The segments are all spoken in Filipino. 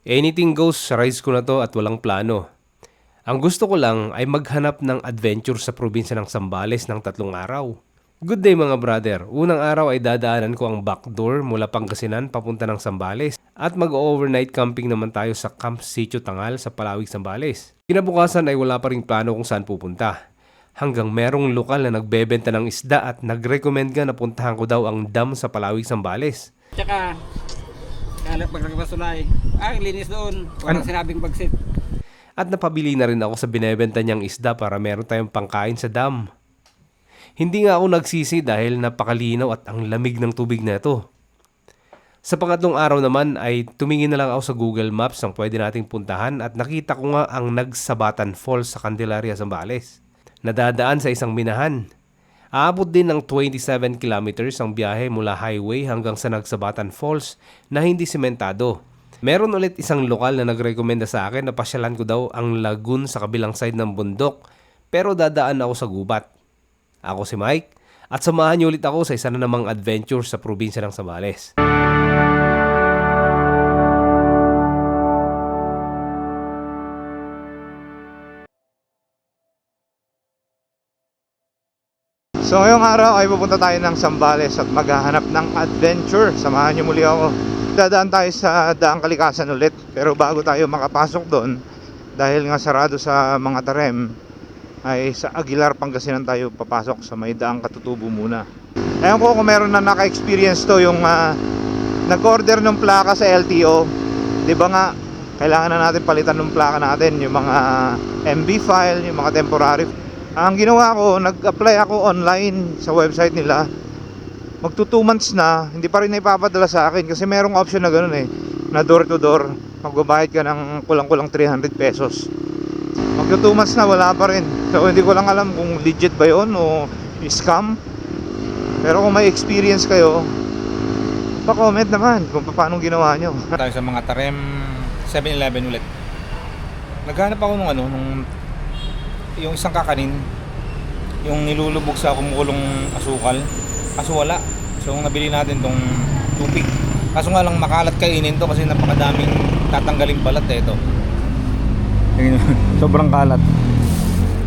Anything goes sa rides ko na to at walang plano. Ang gusto ko lang ay maghanap ng adventure sa probinsya ng Zambales ng 3 araw. Good day mga brother. Unang araw ay dadaanan ko ang backdoor mula Pangasinan papunta ng Zambales at mag-overnight camping naman tayo sa Camp Sitio Tangal sa Palawig, Zambales. Kinabukasan ay wala pa ring plano kung saan pupunta. Hanggang merong lokal na nagbebenta ng isda at nag-recommend nga na puntahan ko daw ang dam sa Palawig, Zambales. Tsaka, pag nagpasulay, linis doon. Walang sinabing pagsit. At napabili na rin ako sa binebenta niyang isda para meron tayong pangkain sa dam. Hindi nga ako nagsisi dahil napakalinaw at ang lamig ng tubig na ito. Sa pangatlong araw naman ay tumingin na lang ako sa Google Maps ng pwede nating puntahan at nakita ko nga ang Nagsabatan Falls sa Candelaria, Zambales. Nadadaan sa isang minahan. Aabot din ng 27 kilometers ang biyahe mula highway hanggang sa Nagsabatan Falls na hindi sementado. Meron ulit isang lokal na nagrekomenda sa akin na pasyalan ko daw ang lagoon sa kabilang side ng bundok pero dadaan ako sa gubat. Ako si Mike at samahan niyo ulit ako sa isa na namang adventure sa probinsya ng Zambales. So ngayong araw ay pupunta tayo ng Zambales at maghahanap ng adventure. Samahan niyo muli ako. Dadaan tayo sa Daang Kalikasan ulit. Pero bago tayo makapasok doon, dahil nga sarado sa mga tarem, ay sa Aguilar, Pangasinan tayo papasok sa may Daang Katutubo muna. Ayan ko kung meron na naka-experience to yung nag-order ng plaka sa LTO. Di ba nga, kailangan na natin palitan ng plaka natin, yung mga MB file, yung mga temporary. Ang ginawa ko, nag-apply ako online sa website nila. Magto 2 months na, hindi pa rin ipapadala sa akin kasi merong option na ganoon na door to door. Magbabayad ka ng kulang-kulang 300 pesos. Magto 2 months na, wala pa rin. So hindi ko lang alam kung legit ba yun o scam. Pero kung may experience kayo, pa-comment naman kung paano ginawa nyo. Tayo sa mga tarem 7-Eleven ulit. Naghanap ako nung yung isang kakanin, yung nilulubog sa kumukulong asukal. Kaso wala. So nabili natin tong tubig. Kaso nga lang makalat kainin to kasi napakadaming tatanggalin balat ito. Sobrang kalat.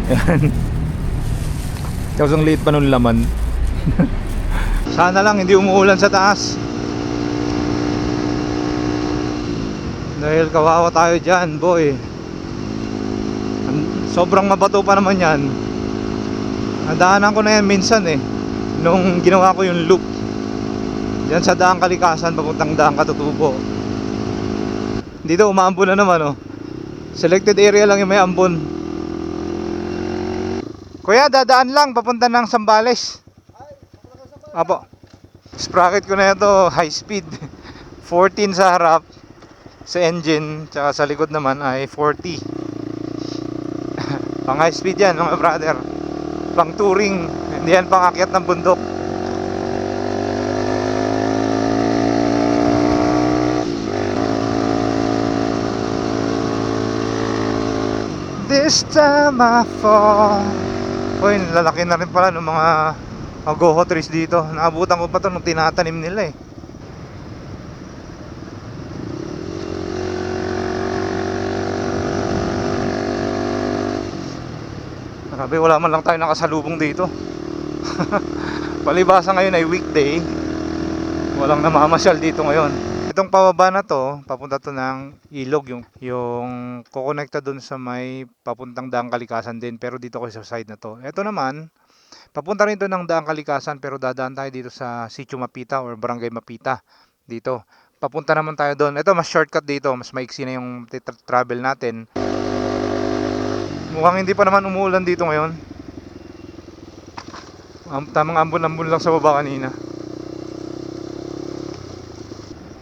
Yan. Tapos ang liit pa nung laman. Sana lang hindi umuulan sa taas. Dahil kawawa tayo dyan, boy. Sobrang mabato pa naman yan. Nadaanan ko na yan minsan nung ginawa ko yung loop yan sa Daang Kalikasan papuntang Daang Katutubo. Dito umaambon na naman selected area lang yung may ambon. Kuya, dadaan lang papunta ng Zambales. Apo, sprocket ko na ito, high speed 14 sa harap sa engine, tsaka sa likod naman ay 40. Pang high speed yan mga brother. Pang touring. Hindi yan pang akyat ng bundok. This time I fall. Uy, lalaki na rin pala ng mga goho trees dito. Naabutan ko pa ito nung tinatanim nila Grabe, wala man lang tayo nakasalubong dito. Palibasa ngayon ay weekday. Walang namamasyal dito ngayon. Itong pababa na to, papunta to ng ilog, yung kukonekta dun sa may papuntang Daang Kalikasan din, pero dito ko sa side na to. Ito naman, papunta rin to ng Daang Kalikasan, pero dadaan tayo dito sa Sitio Mapita or Barangay Mapita. Dito. Papunta naman tayo doon. Ito mas shortcut dito, mas maiksi na yung travel natin. Mukhang hindi pa naman umuulan dito ngayon. Tamang ambon-ambon lang sa baba kanina.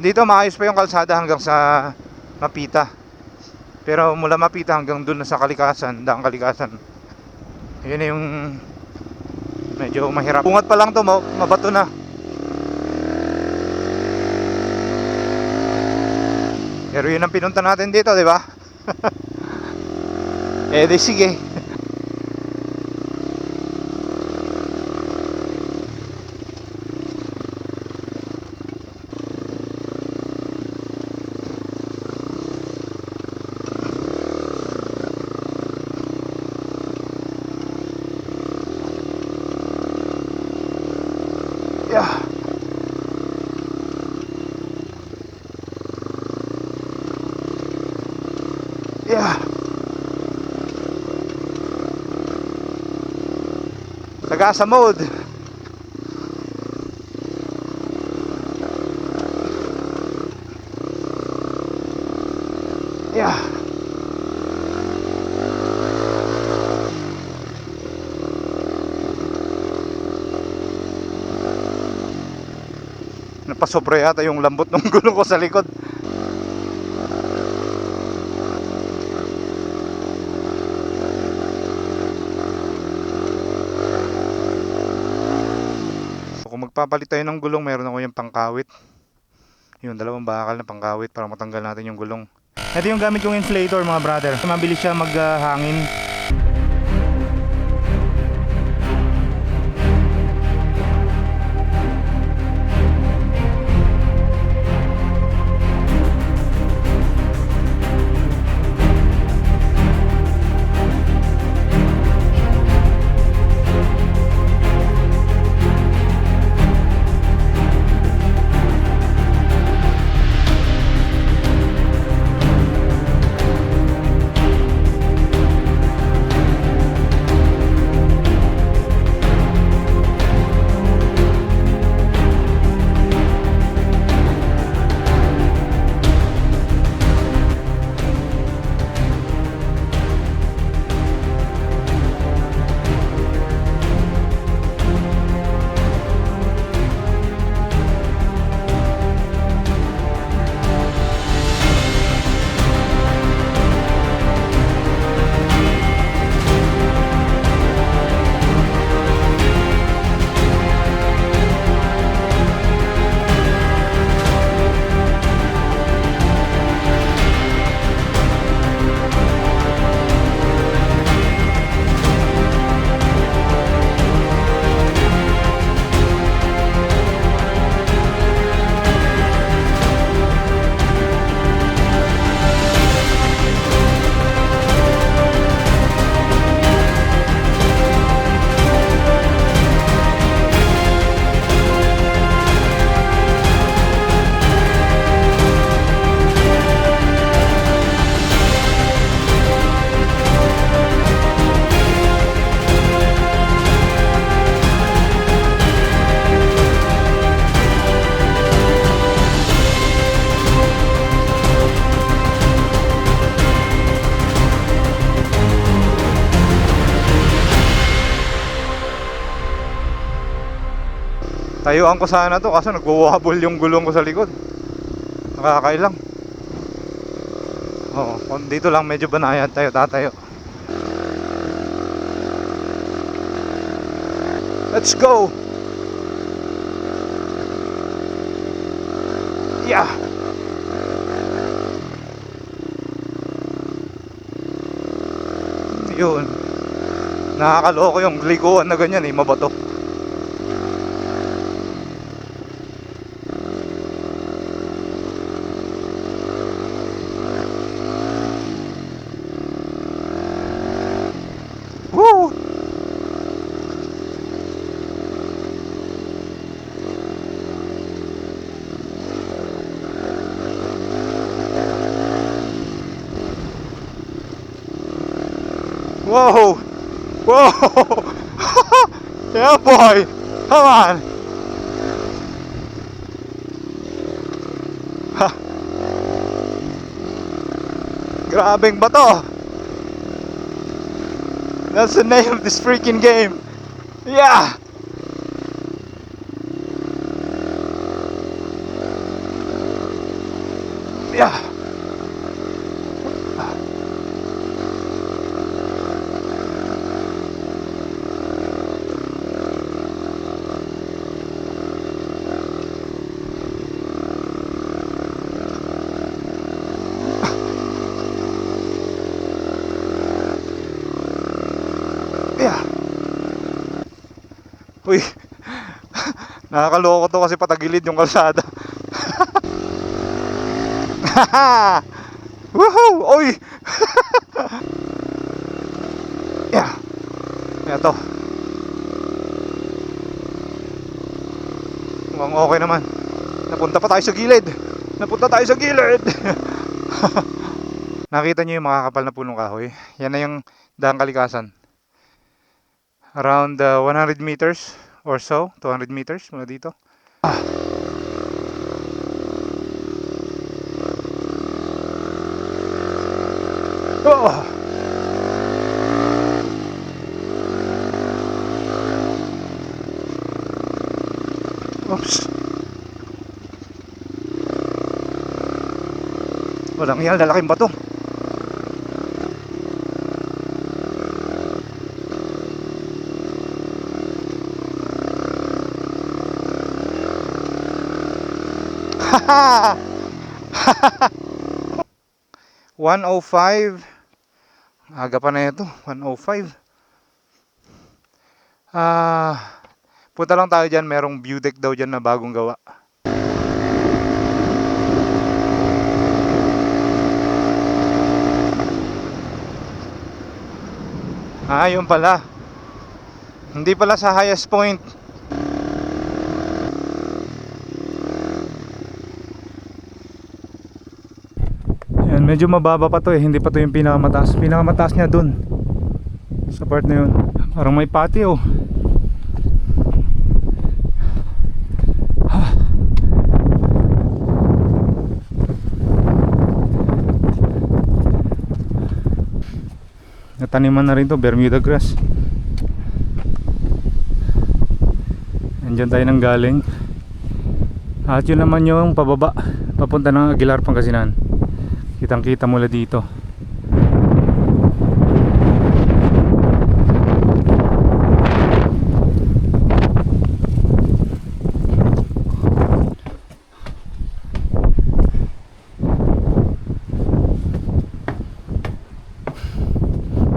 Dito maayos pa yung kalsada hanggang sa Mapita. Pero mula Mapita hanggang dun na sa Kalikasan, Daang Kalikasan, yun na yung medyo mahirap. Bungat pa lang to, mabato na. Pero yun ang pinunta natin dito, di ba? Di sige. Yeah. Sagasa mode. Yeah. Napasobra yata yung lambot ng gulong ko sa likod. Kung magpapalit tayo ng gulong, meron ako yung pangkawit. Yung dalawang bakal na pangkawit para matanggal natin yung gulong. Ito yung gamit kong inflator mga brother. Mabilis siya maghangin. Tayuan ko sana to kaso nagwawabol yung gulong ko sa likod. Nakakailang. Oo, kung dito lang medyo banayad tayo tatayo. Let's go. Yeah. Yun. Nakakaloko yung likuan na ganyan eh, mabato. Woo! Whoa! Whoa! Yeah, boy! Come on! Ha! Grabeng bato! That's the name of this freaking game! Yeah! Yeah! Yeah. Uy. Nakakaloko to kasi patagilid yung kalsada. Woohoo! Uy. Yeah. Ito. Mukhang okay naman. Napunta pa tayo sa gilid. Napunta tayo sa gilid. Nakita nyo yung makakapal na punong kahoy? Yan na yung daang kalikasan. Around 100 meters or so, 200 meters mula dito. Oh! Oops. Walang yan, lalaking bato. Haha! 105. Aga pa na ito, 105. Punta lang tayo dyan, merong view deck daw dyan na bagong gawa. Yun pala. Hindi pala sa highest point. Yan, medyo mababa pa to eh. Hindi pa to yung pinakamataas. Pinakamataas niya dun. Sa part na yun. Parang may patio. Nataniman na rin to, Bermuda grass. Andyan tayo nang galing. At yun naman yung pababa, papunta ng Aguilar, Pangasinan. Kitang kita mula dito.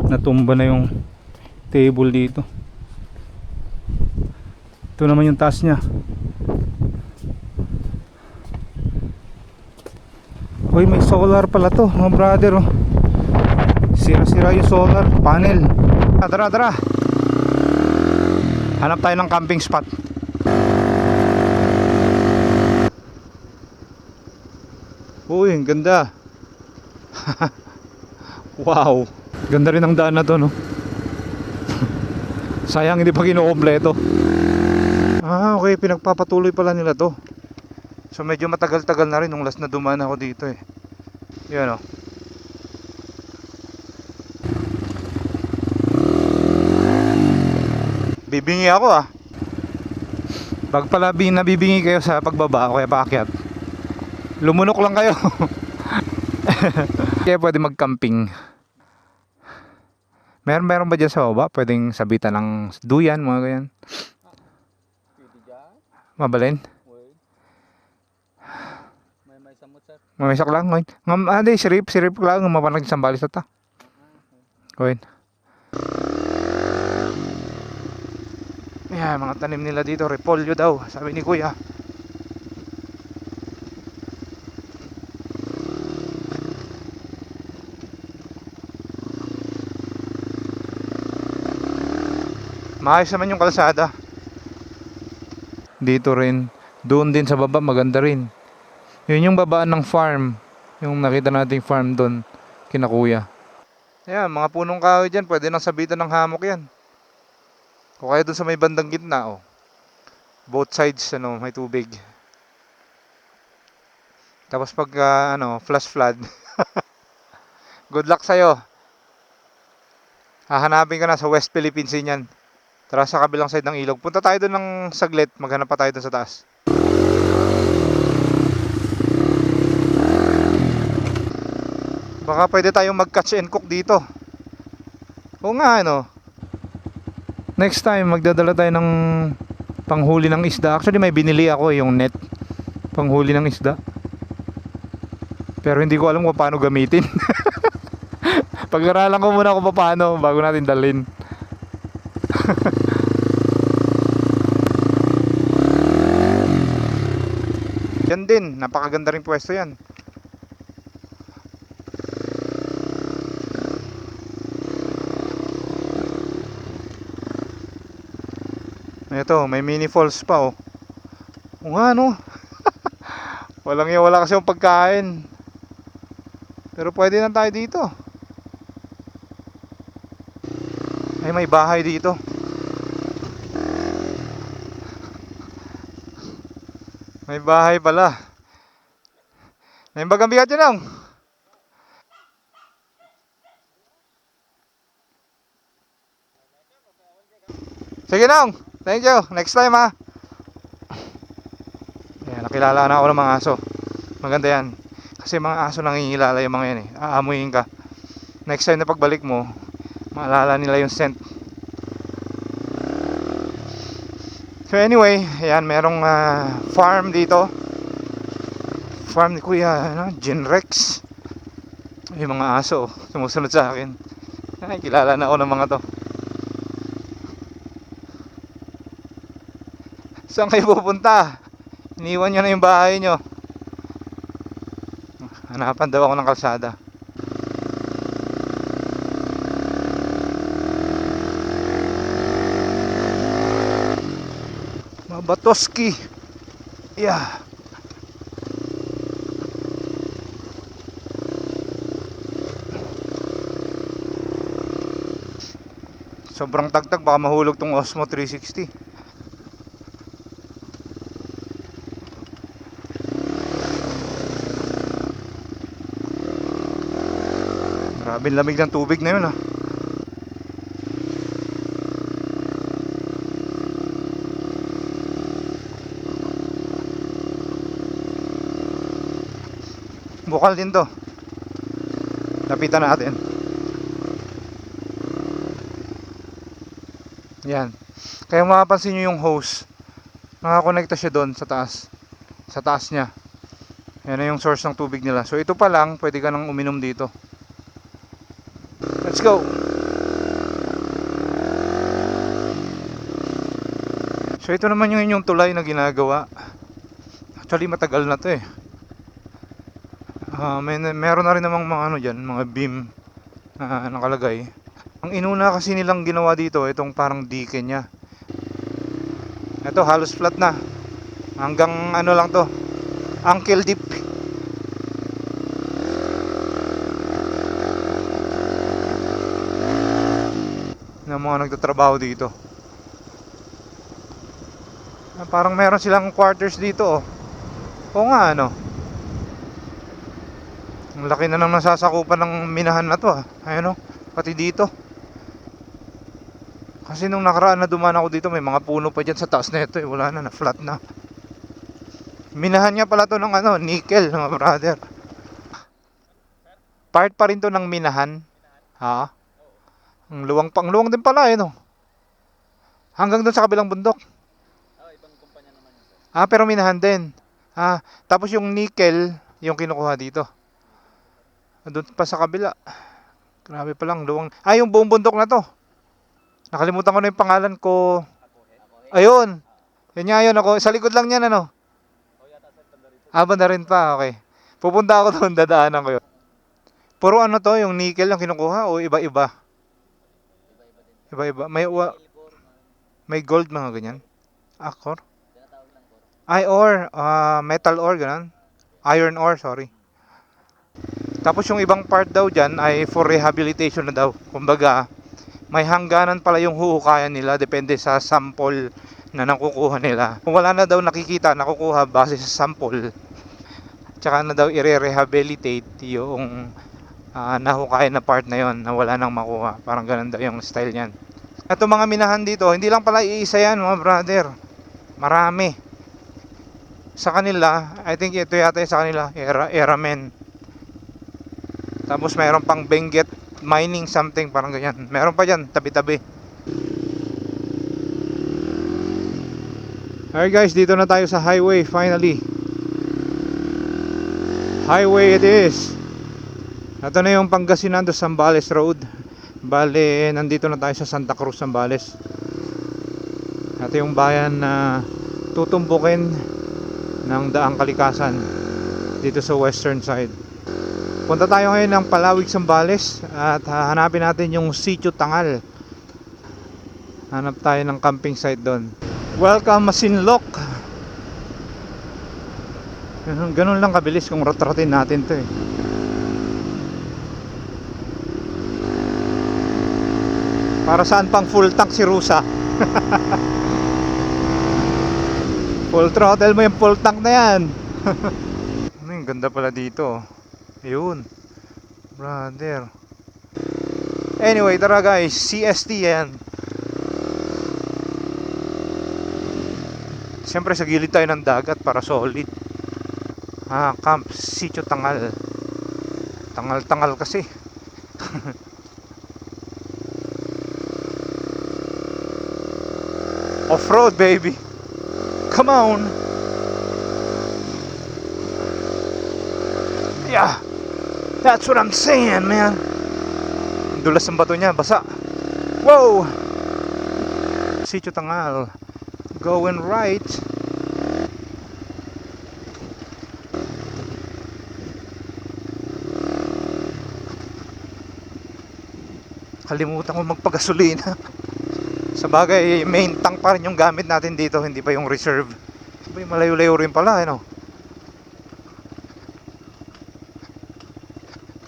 Natumba na yung table dito. Ito naman yung taas niya. Uy, may solar pala to mga brother, oh. Sira-sira yung solar panel. Tara, tara. Hanap tayo ng camping spot. Uy, ang ganda. Wow. Ganda rin ang daan na to, no? Sayang hindi pa kinukompleto. Okay, pinagpapatuloy pala nila to. So medyo matagal-tagal na rin nung last na dumaan ako dito eh. Yan, oh. Bibingi ako, ah. Pag pala nabibingi kayo sa pagbaba o kaya paakyat, lumunok lang kayo. Kaya pwede mag-camping. Meron ba dyan sa baba? Pwedeng sabitan ng duyan, mga ganyan. Mabalin? May sak lang, ngoy. Hindi, sirip lang. Mapanag sambalis na ta. Ngoy. Yeah, mga tanim nila dito, repolyo daw, sabi ni kuya. Maayos naman yung kalsada. Dito rin. Doon din sa baba, maganda rin. Yun yung babaan ng farm. Yung nakita nating farm doon, kina kuya. Ayan, mga punong kahoy dyan, pwede nang sabitan ng hammock yan. O kaya doon sa may bandang gitna, oh. Both sides, may tubig. Tapos pag, flash flood. Good luck sa'yo. Hahanapin ka na sa West Philippine Sea yan. Tara sa kabilang side ng ilog. Punta tayo doon ng saglit. Maghanap pa tayo doon sa taas. Baka pwede tayong mag-catch and cook dito. Oo nga, next time, magdadala tayo ng panghuli ng isda. Actually, may binili ako yung net. Panghuli ng isda. Pero hindi ko alam kung paano gamitin. Pag-aralan ko muna kung paano bago natin dalhin. Yan din, napakaganda rin pwesto yan. Ito, may mini falls pa, oh. O nga, no? Wala kasi yung pagkain. Pero pwede na tayo dito. Ay, may bahay dito. May bahay pala. Naimbagang bigat yun lang. Sige nang. Thank you. Next time ha. Ayan, nakilala na ako ng mga aso. Maganda yan. Kasi mga aso nangingilala yung mga yan eh. Aamuyin ka. Next time na pagbalik mo, maalala nila yung scent. So anyway, ayan, merong farm dito. Farm ni Kuya, ano, Genrex. Yung mga aso, sumusunod sa akin. Ay, kilala na ako ng mga to. Saan kayo pupunta? Iniwan nyo na yung bahay nyo. Hanapan daw ako ng kalsada. Mabatoski. Yeah. Sobrang tagtag, baka mahulog tong Osmo 360. Grabe lamig ng tubig na yun ah. Bukal din to. Lapitan natin. Yan. Kaya mapapansin nyo yung hose. Nakakonekta siya doon sa taas. Sa taas niya. Yan na yung source ng tubig nila. So ito pa lang, pwede ka nang uminom dito. Let's go. So ito naman yung inyong tulay na ginagawa. Actually matagal na to eh. Meron na rin namang mga ano dyan, mga beam na nakalagay. Ang inuna kasi nilang ginawa dito, itong parang dike nya. Ito halos flat na. Hanggang ano lang to, ankle deep. Ng mga nagtatrabaho dito. Parang meron silang quarters dito oh. Oo nga ano. Ang laki na nang nasasakupan ng minahan na to ah. Ayun oh, pati dito. Kasi nung nakaraan na dumaan ako dito, may mga puno pa dyan sa taas na ito eh. Wala na, na-flat na. Minahan niya pala to ng ano, nickel mga brother. Part pa rin to ng minahan. Ha? Ang luwang din pala eh no. Hanggang doon sa kabilang bundok. Pero minahan din. Tapos yung nickel, yung kinukuha dito. Doon pa sa kabila. Grabe pa lang, luwang. Yung buong bundok na to. Nakalimutan ko na yung pangalan ko. Ayun. Yan nga yun ako. Sa likod lang yan ano. Banda rin pa, okay. Pupunta ako doon, dadaanan ko yun. Puro ano to, yung nickel ang kinukuha o iba-iba? Iba-iba. May gold mga ganyan. Ore? Ore. Metal ore, ganun. Iron ore, sorry. Tapos yung ibang part daw dyan ay for rehabilitation na daw. Kumbaga, may hangganan pala yung huhukayan nila. Depende sa sample na nakukuha nila. Kung wala na daw nakikita, nakukuha base sa sample. Tsaka na daw i-rehabilitate yung nahukayan na part na yon na wala nang makuha. Parang ganun daw yung style niyan. At yung mga minahan dito, hindi lang pala iisa yan mga brother. Marami. Sa kanila, I think ito yata yung sa kanila, Eramen. Tapos mayroon pang Benguet mining something, parang ganyan. Meron pa dyan, tabi-tabi. Alright guys, dito na tayo sa highway finally. Highway it is. Ito na yung Pangasinan to Zambales Road. Bale, nandito na tayo sa Santa Cruz, Zambales. Ito yung bayan na tutumbukin ng Daang Kalikasan dito sa western side. Punta tayo ngayon ng Palawig, Zambales at hanapin natin yung Sitio Tangal. Hanap tayo ng camping site doon. Welcome Masinloc. Ganun lang kabilis kung rat-ratin natin to eh. Para saan pang full tank si Rusa? Full throttle mo yung full tank na yan. Ano yung ganda pala dito. Ayun. Brother. Anyway, tara guys. CST yan. Siyempre sa gilid tayo ng dagat para solid. Camp Sitio Tangal. Tangal-tangal kasi. Off-road baby. Come on. Yeah. That's what I'm saying, man. Ang dulas ng bato niya, basa. Whoa. Sitio Tangal. Going right. Kalimutan ko magpagasolina. Sa bagay, main tank pa rin yung gamit natin dito, hindi pa yung reserve. Malayo-layo rin pala, ano?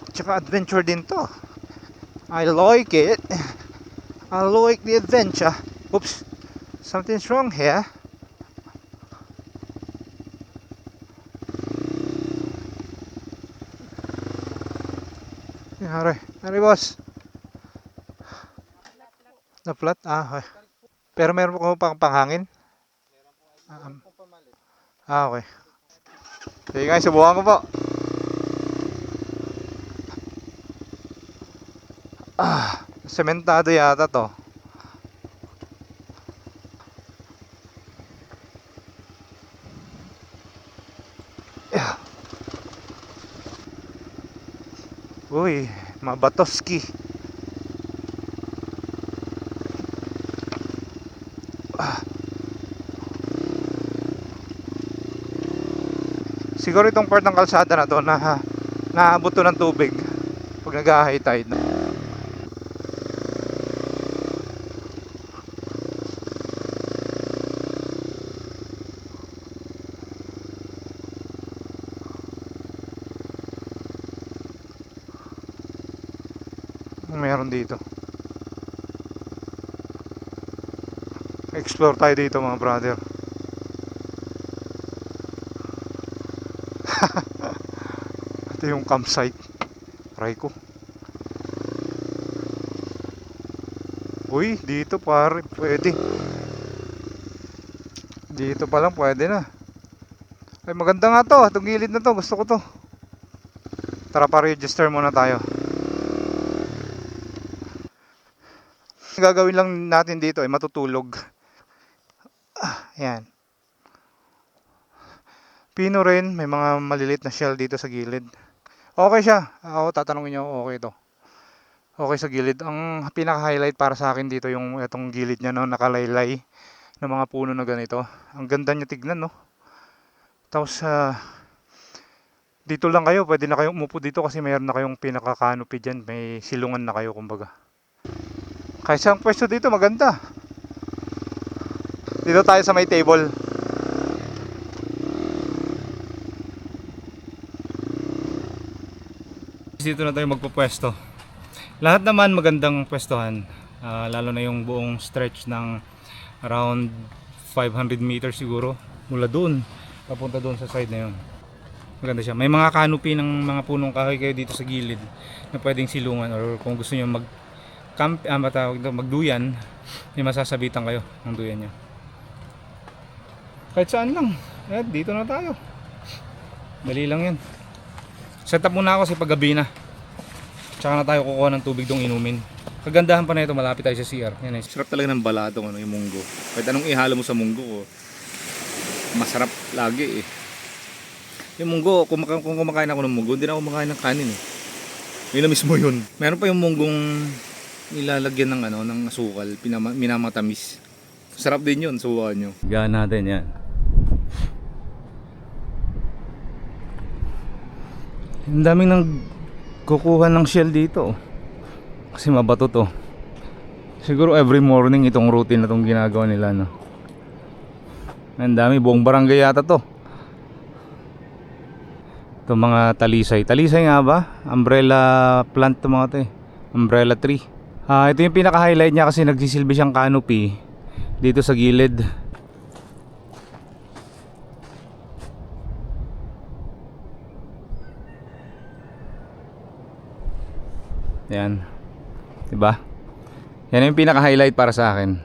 Tsaka adventure din to. I like it. I like the adventure. Oops. Something's wrong here. Hari, hari boss. Na flat? Okay. Pero meron ko pang panghangin? Okay. Sige guys, subukan ko po. Sementado yata to. Uy, mabatoski. Siguro itong part ng kalsada na to naabot to ng tubig pag nag-high tide. Meron dito. Explore tayo dito mga brother. Ito yung campsite. Try ko. Uy, dito pare, pwede. Dito pa lang pwede na. Ay maganda nga to, itong gilid na to, gusto ko to. Tara pa-register muna tayo. Gagawin lang natin dito ay matutulog. Ayan. Pino rin, may mga malilit na shell dito sa gilid. Okay siya. Ako tatanungin niyo, okay to. Okay sa gilid. Ang pinaka-highlight para sa akin dito yung itong gilid niya, no, nakalaylay ng mga puno na ganito. Ang ganda niya tignan, no. Tapos dito lang kayo, pwede na kayong umupo dito kasi mayroon na kayong pinaka-canopy diyan, may silungan na kayo kumbaga. Kaysa ang pwesto dito maganda. Dito tayo sa may table. Dito na tayo magpupwesto. Lahat naman magandang pwestohan. Lalo na yung buong stretch ng around 500 meters siguro. Mula doon, papunta doon sa side na yun. Maganda siya. May mga canopy ng mga punong kahoy kayo dito sa gilid na pwedeng silungan, or kung gusto nyo magduyan, may masasabitan kayo ng duyan nyo. Kahit saan lang. Dito na tayo. Dali lang yan. Set up muna ako kasi paggabi na. Tsaka na tayo kukuha ng tubig dong inumin. Kagandahan pa na ito, malapit tayo sa CR. Yan, sarap talaga ng balatong yung munggo. Kahit anong ihalo mo sa munggo, masarap lagi eh. Yung munggo, kung kumakain ako ng munggo, hindi na ako kumakain ng kanin eh. Yun na mismo yun. Meron pa yung munggong nilalagyan ng ng asukal, minamatamis. Sarap din yun, subukan nyo. Gaan natin yan. Ang daming kukuha ng shell dito. Kasi mabato to. Siguro every morning itong routine na itong ginagawa nila, no. Ang dami, buong barangay yata to. Ito mga talisay. Talisay nga ba? Umbrella plant to mga to eh. Umbrella tree. Ito yung pinaka-highlight niya kasi nagsisilbi siyang canopy dito sa gilid. Yan. Diba? Yan yung pinaka-highlight para sa akin.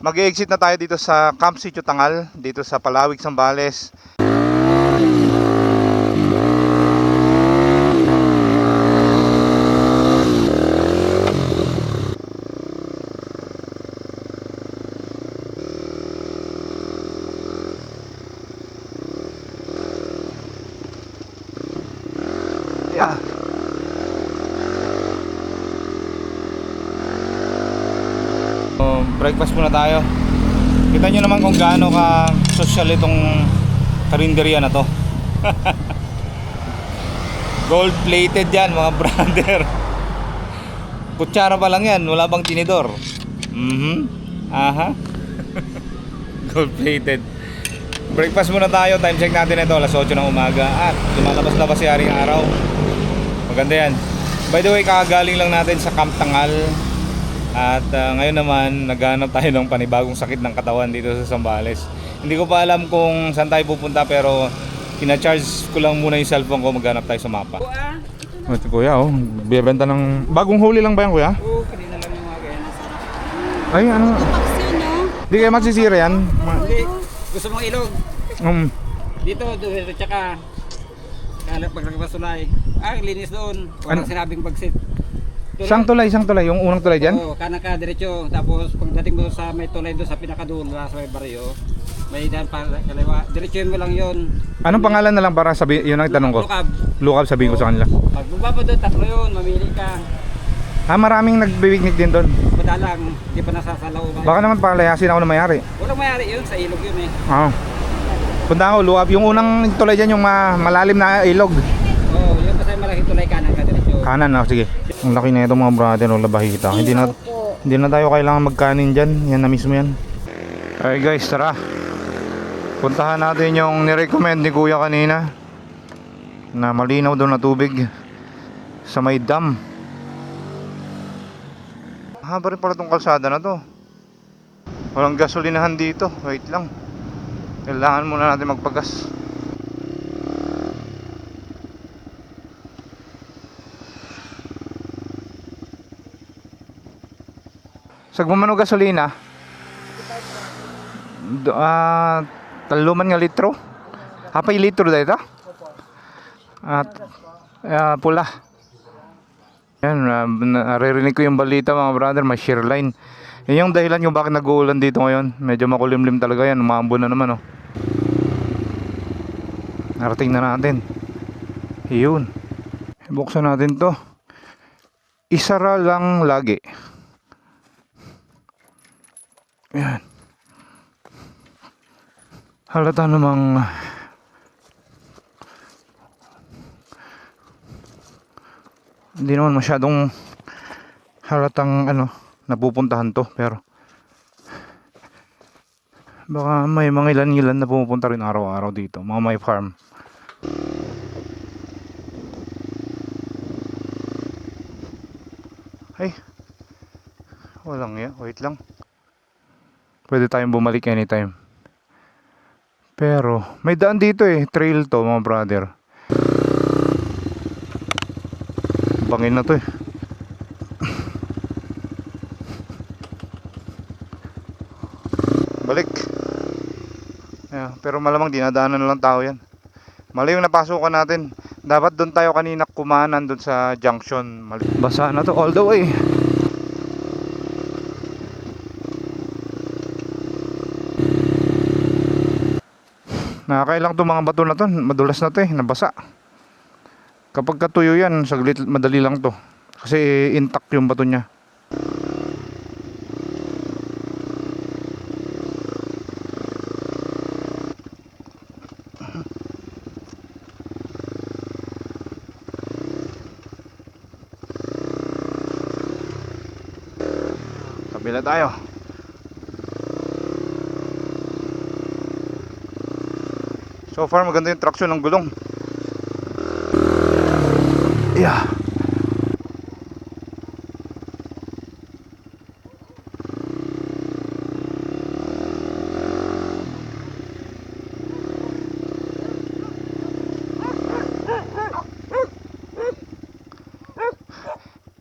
Mag-exit na tayo dito sa Camp Sitio Tangal, dito sa Palawig, Zambales. Yeah. Breakfast muna tayo. Kita nyo naman kung gaano ka social itong karinderya na to. Gold plated yan mga brother. Kutsara pa lang yan, wala bang tinidor. Aha. Gold plated. Breakfast muna tayo, time check natin ito, alas 8 ng umaga. At lumalabas-labas si Haring Araw. Maganda yan. By the way, kakagaling lang natin sa Camp Tangal. At ngayon naman, naghanap tayo ng panibagong sakit ng katawan dito sa Zambales. Hindi ko pa alam kung saan tayo pupunta, pero kina-charge ko lang muna yung cellphone ko, maghanap tayo sa mapa. Ito kuya, oh, bibenta ng... Bagong huli lang ba yan kuya? Oo, kanina lang yung mga ganyan. Ay, ano? Hindi kayo magsisira yan? Hindi, gusto mong ilog. Dito, doon, tsaka kalap pagkakasulay. Ang linis doon, walang sinabing bagsit. Isang tulay, yung unang tulay dyan? Oo, kanan ka diretso. Tapos pagdating mo sa may tulay doon sa pinakadulo sa may baryo, may daan pa kaliwa. Diretsuhin mo lang yon. Anong pangalan na lang para sabi, yun ang tanong ko? Lukab. Lukab sabihin ko sa kanila. Pag bumaba pa doon, tatlo yun, mamili ka. Maraming nagbibignik din doon. Madalang, hindi pa nasasalaw. Baka naman palayasin ako na mayari. Walang mayari yun, sa ilog yun eh. Punta ako, Lukab. Yung unang tulay dyan, yung malalim na ilog. Oo, yun basta yung malaking tulay kanan ka diretso. Kanan, sige. Ang laki na ito mga brother, o labahita. Hindi na tayo kailangan magkanin dyan. Yan na mismo yan. Okay guys, tara. Puntahan natin yung nirecommend ni kuya kanina na malinaw daw na tubig sa may dam. Haba rin pala itong kalsada na to. Walang gasolinahan dito. Wait lang. Kailangan muna natin magpagas. Sagmamano gasolina? Taluman nga litro? Apay litro dito? At pula. Yan, naririnig ko yung balita mga brother, may shear line. Yan yung dahilan kung bakit nag-uulan dito ngayon. Medyo makulimlim talaga yan, umambon na naman oh. Narating na natin. Yun. Buksan natin to. Isara lang lagi. Yan. Halata namang hindi naman masyadong halatang napupuntahan to, pero baka may mga ilan-ilan na pumupunta rin araw-araw dito, mga may farm. Ay, walang ya, wait lang. Pwede tayong bumalik anytime. Pero may daan dito trail to mga brother. Bangin na to Balik. Pero malamang dinadaanan na lang tao yan. Mali yung napasukan natin. Dapat doon tayo kanina kumanan doon sa junction. Basa na to all the way. Nakakailang to mga bato na to. Madulas na to nabasa. Kapag katuyo yan, saglit madali lang to. Kasi intact yung bato niya. Kabila tayo. So far maganda yung traction ng gulong. Yeah.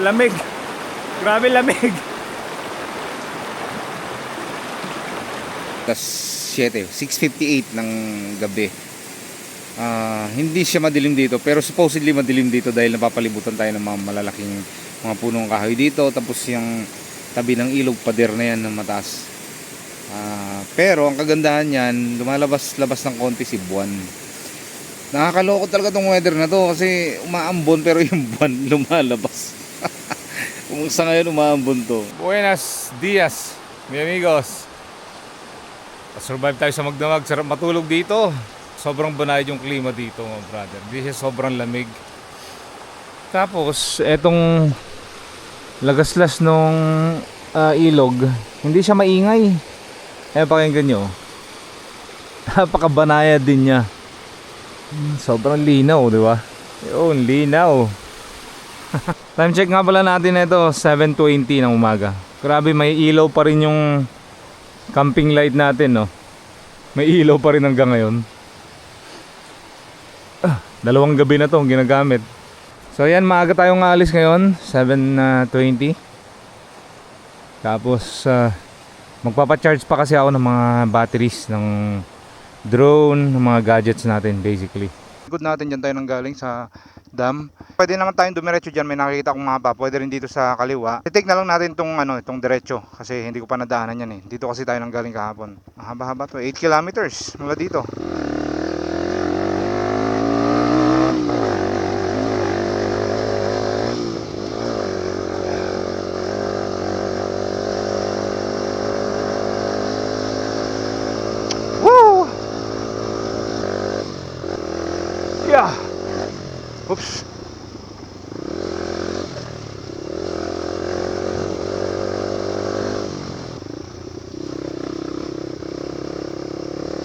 Lamig. Grabe lamig. Alas 6:58 ng gabi. Hindi siya madilim dito, pero supposedly madilim dito dahil napapalibutan tayo ng mga malalaking mga punong kahoy dito, tapos yung tabi ng ilog, pader na yan ng mataas. Pero ang kagandahan niyan, lumalabas-labas ng konti si buwan. Nakakaloko talaga tong weather na to kasi umaambon pero yung buwan lumalabas. Kung sa ngayon umaambon to. Buenos dias, mi amigos. Survive tayo sa magdamag. Sarap matulog dito. Sobrang banayad yung klima dito, mga brother. Hindi siya sobrang lamig. Tapos, etong lagaslas nung ilog, hindi siya maingay. Pakinggan nyo. Napakabanayad din niya. Sobrang linaw, di ba? Yun, linaw. Time check nga pala natin ito, 7:20 ng umaga. Grabe, may ilaw pa rin yung camping light natin, no? May ilaw pa rin hanggang ngayon. Dalawang gabi na to ginagamit. So yan, maaga tayong aalis ngayon, 7:20. Tapos magpapacharge pa kasi ako ng mga batteries ng drone, ng mga gadgets natin basically. Good natin dyan tayo nang galing sa dam. Pwede naman tayong dumiretso dyan, may nakikita akong mapa. Pwede rin dito sa kaliwa. I-take na lang natin itong diretso kasi hindi ko pa nadaanan yan eh. Dito kasi tayo nang galing kahapon. Haba-haba to, 8 kilometers mula dito. Woo! Yeah! Oops!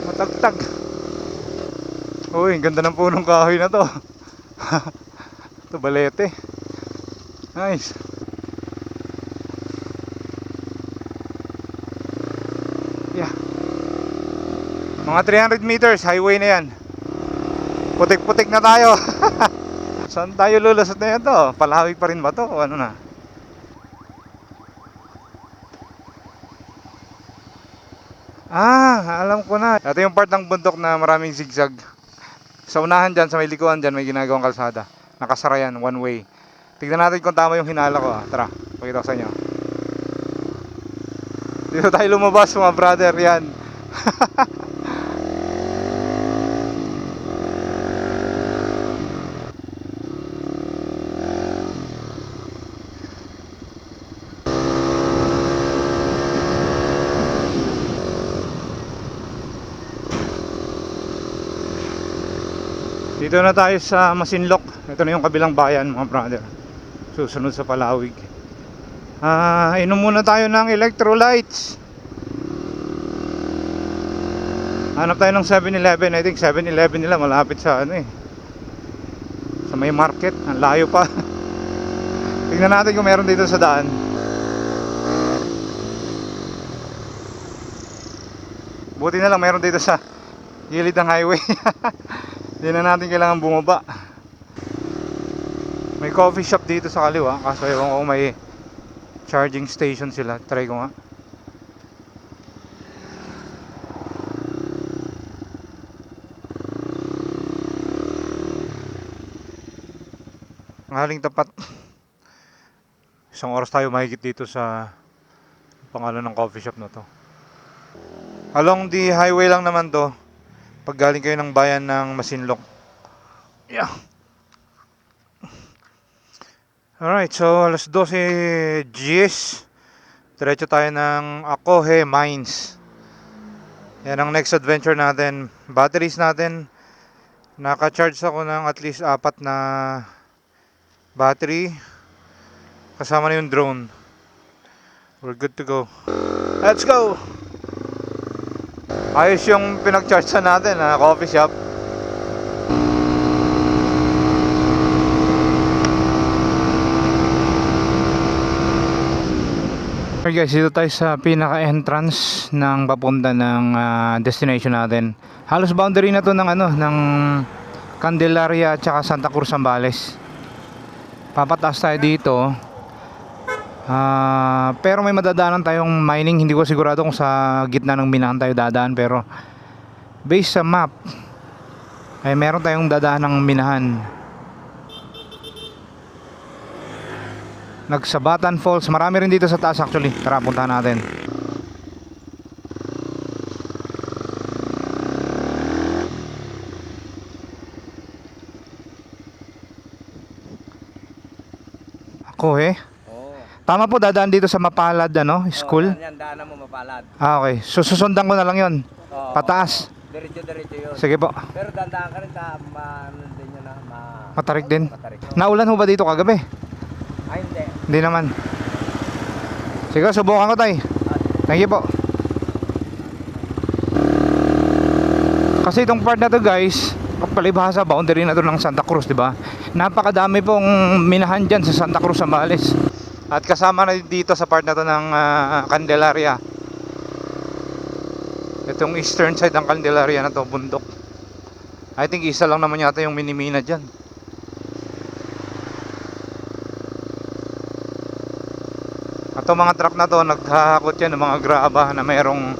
Matagtag. Uy, ang ganda ng punong kahoy na to. Ito, balete. Nice. Yeah. Mga 300 meters, highway na yan. Putik-putik na tayo. Saan tayo lulusot na yan to? Palawig pa rin ba to? O ano na? Alam ko na. Ito yung part ng bundok na maraming zigzag. Sa unahan dyan, sa may likuan dyan, may ginagawang kalsada. Nakasara yan, one way. Tignan natin kung tama yung hinala ko. Tara, pakita ko sa inyo. Dito tayo lumabas mga brother, yan. Dito na tayo sa Masinloc. Ito na yung kabilang bayan mga brother. Susunod sa Palawig. Inom muna tayo ng electrolytes. Hanap tayo ng 7-Eleven. I think 7-Eleven nila malapit sa sa may market. Ang layo pa. Tingnan natin kung meron dito sa daan. Buti na lang meron dito sa gilid ng highway. Hindi na natin kailangan bumaba. May coffee shop dito sa kaliwa. Kaso ewan ko may charging station sila. Try ko nga. Ang haling tapat. Isang oras tayo mahigit dito sa pangalan ng coffee shop na to. Along the highway lang naman to. Pag galing kayo ng bayan ng Masinloc. Yeah. Alright, so alas 12 GS. Diretso tayo ng Acohe Mines. Yan ang next adventure natin. Batteries natin. Naka-charge ako ng at least 4 na battery. Kasama na yung drone. We're good to go. Let's go! Ayos yung pinag-charge natin na coffee shop. Okay guys, dito tayo sa pinaka-entrance ng papunta ng destination natin. Halos boundary na to ng ng Candelaria at saka Santa Cruz, Zambales. Papataas tayo dito. Pero may madadaanan tayong mining. Hindi ko sigurado kung sa gitna ng minahan tayo dadaan, pero based sa map ay meron tayong dadaan ng minahan. Nagsabatan Falls. Marami rin dito sa taas actually. Tara, puntahan natin. Ako Tama po, dadaan dito sa Mapalad school. Yan, daanan mo mapalad. Okay. So susundan ko na lang 'yon. Oo. Pataas. Diretso yun. Sige po. Pero dandaan ka rin sa din yun na Matarik din. matarik. Naulan ho ba dito kagabi? Ay, hindi. Hindi naman. Sige, subukan ko tay. Thank you po. Kasi itong part na to guys, palibhasa boundary na to ng Santa Cruz, di ba? Napakadami pong minahan dyan sa Santa Cruz, Zambales. At kasama na dito sa part na to ng Candelaria. Itong eastern side ng Candelaria na to, bundok. I think isa lang naman yata yung minimina dyan. At itong mga truck na to, naghahakot yan ng mga graba na mayroong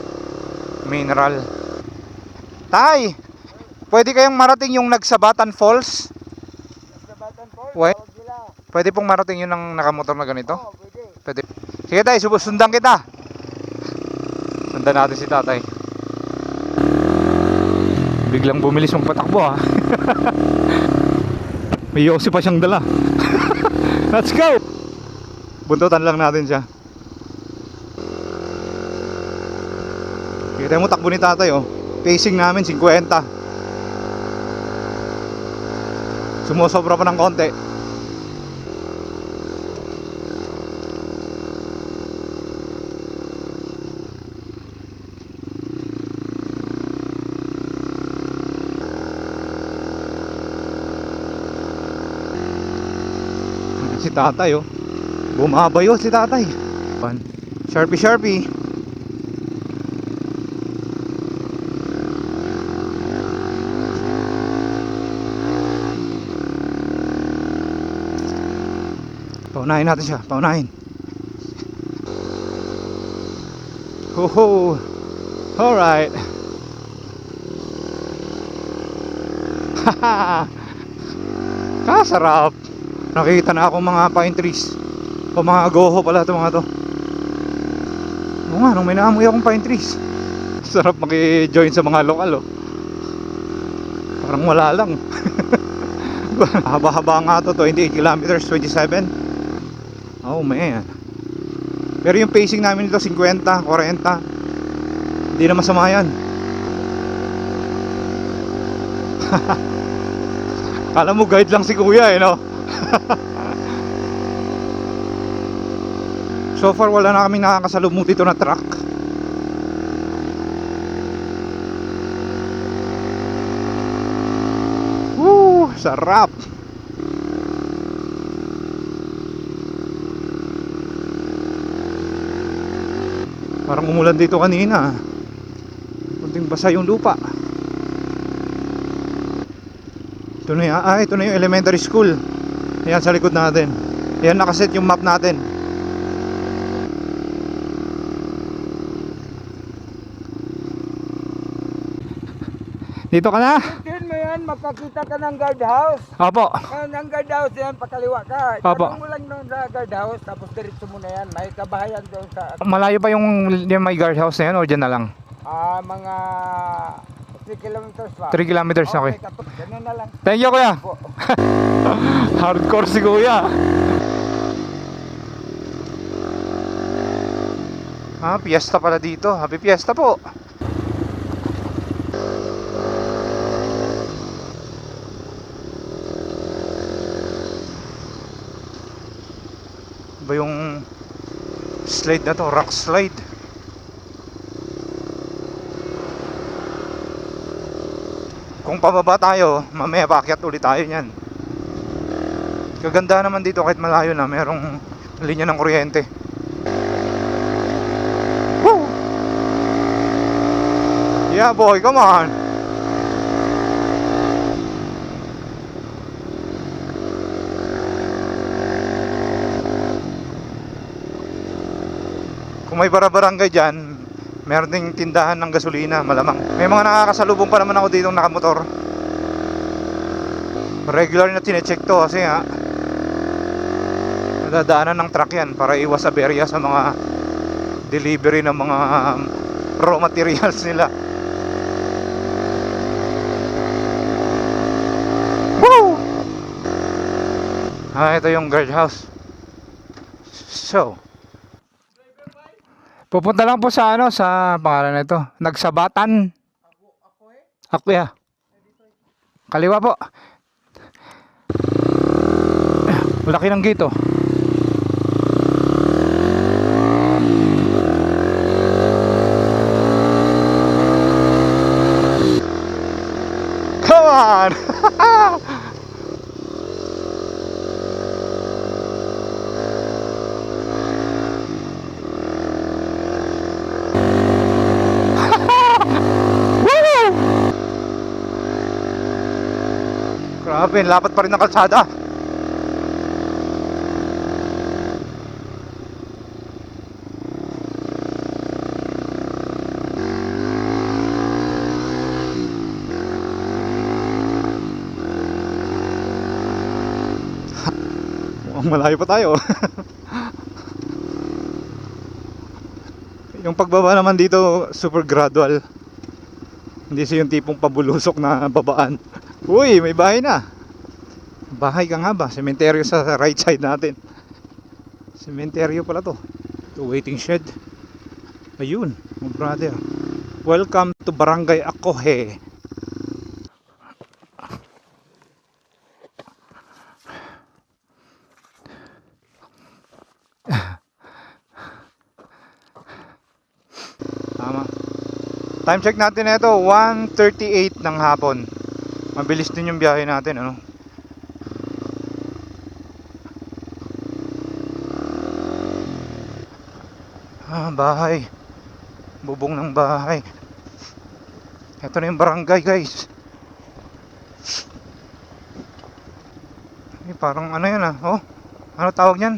mineral. Tay! Pwede kayong marating yung Nagsabatan Falls? Nagsabatan Falls? Wait. Pwede pong marating yun ng nakamotor na ganito? Oo, pwede. Pwede. Sige tay, sundan kita. Sundan natin si tatay. Biglang bumilis mong patakbo ha. May yosi pa siyang dala. Let's go! Buntutan lang natin siya. Kita mo takbo ni tatay Pacing namin 50. Sumusobra pa ng konti. Si tatay bumabayo si tatay. Sharpie. Paunahin natin siya, paunahin. Ho. Alright. Kasarap. Nakikita na ako mga pine trees. O mga goho pala ito mga to. Oo nga, nung may naamoy akong pine trees. Sarap maki-join sa mga lokal Parang wala lang. Haba-haba nga to, 28 kilometers, 27. Oh man. Pero yung pacing namin nito 50, 40. Hindi na masama yan. Kala mo guide lang si kuya no? So far wala na kaming nakakasalubong dito na truck. Woo! Sarap! Parang umulan dito kanina. Kunting basa yung lupa. Ito na yung elementary school. Ayan sa likod natin. Ayan nakaset yung map natin. Dito ka na? Tingnan mo yan, makakita ka ng guardhouse. Opo. Ng guardhouse yan, pakaliwa ka. Opo. Tanong mo lang doon sa guardhouse, tapos diretso mo na yan. May kabahayan doon sa Malayo pa yung may guardhouse na yan o dyan na lang? mga 3 kilometers pa. 3 kilometers na okay. Ganun na lang. Thank you kuya. Po. Hardcore si kuya. Piyesta pala dito. Happy Fiesta po. Ba yung slide na to, rock slide. Kung pababa tayo, mamaya paakyat ulit tayo niyan. Kaganda naman dito kahit malayo na, merong linya ng kuryente. Woo! Yeah boy, come on. Kung may barabarangay dyan, meron ding tindahan ng gasolina, malamang. May mga nakakasalubong pa naman ako dito nakamotor. Regular na tinecheck to kasi nga nadadaanan ng truck yan para iwas aberya sa mga delivery ng mga raw materials nila. Woo! Ito yung guardhouse. So, pupunta lang po sa sa pangalan na ito. Nagsabatan. Akuya. Kaliwa po. Laki ng gate oh. Come on! Grabe, lapat pa rin ng kalsada. Mukhang malayo pa tayo. Yung pagbaba naman dito super gradual. Hindi siya yung tipong pabulusok na babaan. Uy, may bahay na. Bahay ka nga ba? Sementeryo sa right side natin. Sementeryo pala to. Ito, waiting shed. Ayun, my brother. Welcome to Barangay Acohe. Tama. Time check natin na ito, 1:38 ng hapon. Mabilis din yung biyahe natin, ano? Bahay. Bubong ng bahay. Ito na yung barangay, guys. Parang ano yan oh. Ano tawag yan?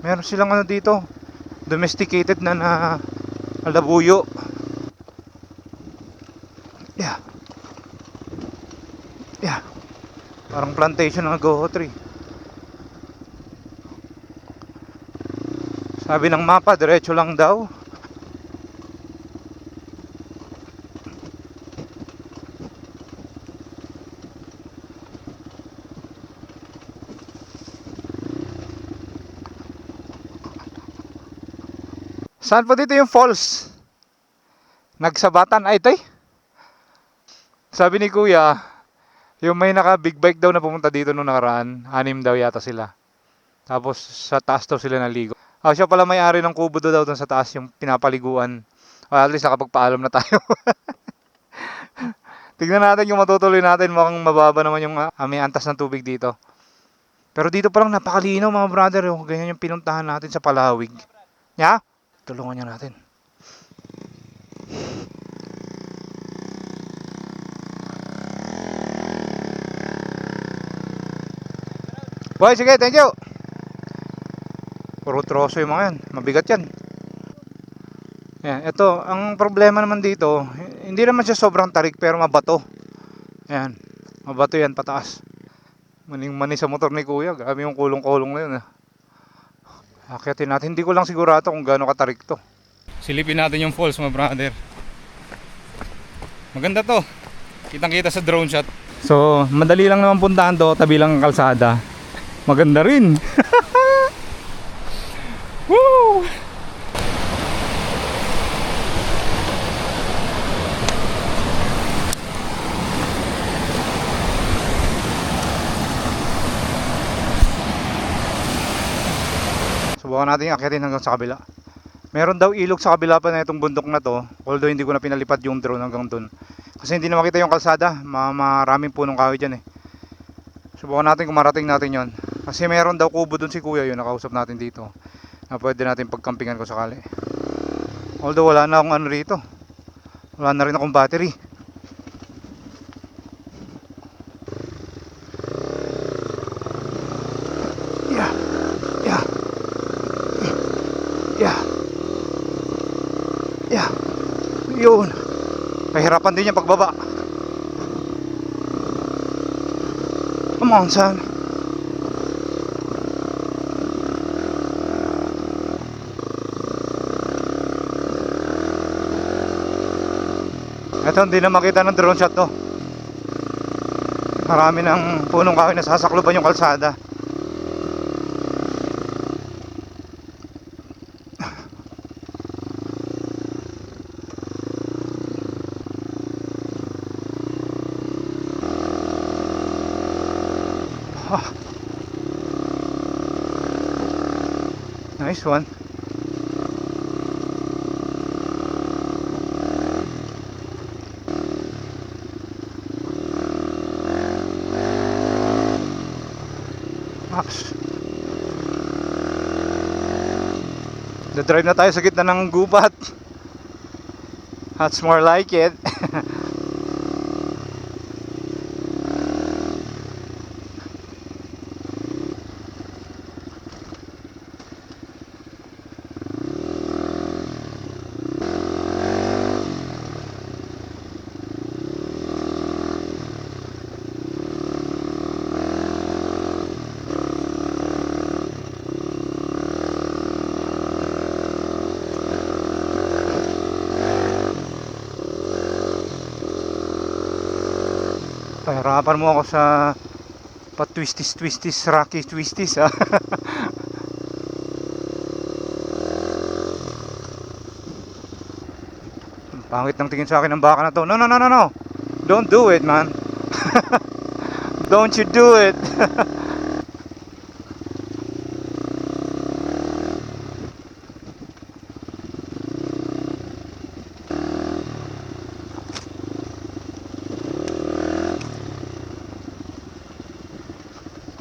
Meron silang ano dito, domesticated na alabuyo. Yeah. Parang plantation ng Goho tree. Sabi ng mapa, diretso lang daw. Saan pa dito yung falls? Nagsabatan ay tay. Sabi ni Kuya, yung may naka big bike daw na pumunta dito nung nakaraan, 6 daw yata sila. Tapos sa taas daw sila naligo. Siya pala may-ari ng kubo daw doon sa taas, yung pinapaliguan. At least nakapagpaalam na tayo. Tignan natin yung matutuloy natin. Mukhang mababa naman yung may antas ng tubig dito. Pero dito pa lang napakalinaw mga brother. Ganyan yung pinuntahan natin sa Palawig. Yeah? Tulungan niya natin. Boy, sige, thank you. Puro troso yung mga yan. Mabigat yan. Yan, ito, ang problema naman dito, hindi naman siya sobrang tarik pero mabato. Yan, mabato yan pataas. Maning-mani sa motor ni Kuya. Grabe yung kulong-kulong na yun. Akyatin natin. Hindi ko lang sigurado kung gaano katarik to. Silipin natin yung falls, mga brother. Maganda to. Kitang-kita sa drone shot. So, madali lang naman puntahan to. Tabi lang ang kalsada. Maganda rin. Woo! Subukan natin akyatin hanggang sa kabila. Meron daw ilog sa kabila pa na itong bundok na to. Although hindi ko na pinalipad yung drone hanggang dun. Kasi hindi na makita yung kalsada. Maraming punong kahoy dyan eh. Subukan natin kung marating natin yon. Kasi meron daw kubo dun si Kuya, yun nakausap natin dito. Na pwede natin pagkampingan ko sakali. Although wala na akong ano rito. Wala na rin akong battery. Yeah. Yeah. Yun. Mahirapan din yung pagbaba. Come on, son. Ito, hindi na makita ng drone shot to. Marami ng punong kahoy na sasakluban yung kalsada. Ah. Nice one. Drive na tayo sa gitna ng gubat. That's more like it. Pahirapan mo ako sa pa-twisties, rocky twisties, ha. Pangit ng tingin sa akin ng baka na to. No. Don't do it, man. Don't you do it.